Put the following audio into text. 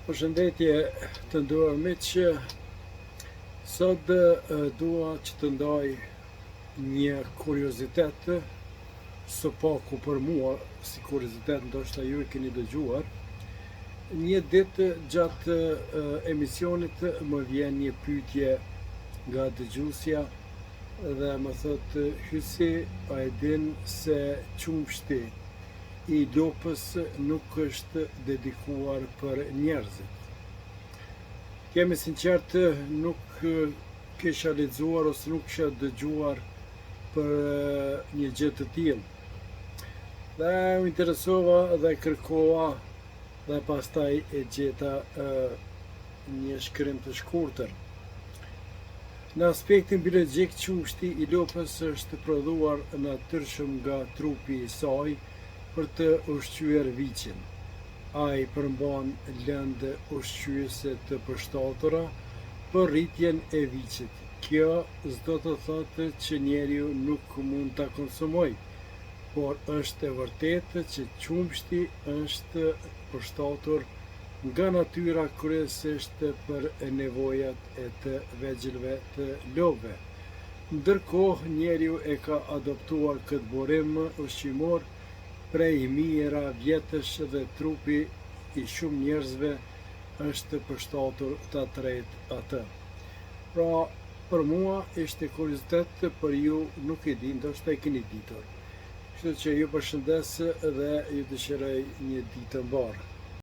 Përshëndetje të nderuar miq, sot dua që të ndaj një kuriozitet, së paku për mua, si kuriozitet ndoshta ju e keni dëgjuar. Një ditë gjatë emisionit më vjen një pyetje nga dëgjuesja dhe më thotë: Hysi, a e din se qumshti i lopës nuk është dedikuar për njerëzit? Kemi sinqert nuk kisha lexuar ose nuk kisha dëgjuar për një gjë të tillë. Dhe u interesova dhe kërkova dhe pastaj e gjeta një shkrim të shkurtër. Në aspektin biologjik, qumshti i lopës është prodhuar natyrshëm nga trupi i saj për të ushqyer viçin. Ai përmban lëndë ushqyese të përshtatura për rritjen e viçit. Kjo s'do të thotë që njeriu nuk mund ta konsumojë, por është e vërtetë që qumshti është përshtatur nga natyra kryesisht për nevojat e të vegjëlve të lopëve. Ndërkohë njeriu e ka adoptuar këtë burim ushqimor prej mijëra vjetësh dhe trupi i shumë njerëzve është përshtatur ta tërhetë atë. Pra, për mua ishte kuriozitet, për ju nuk e di, ndoshta e keni ditur. Kështu që ju përshëndes dhe ju dëshiroj një ditë të mbarë.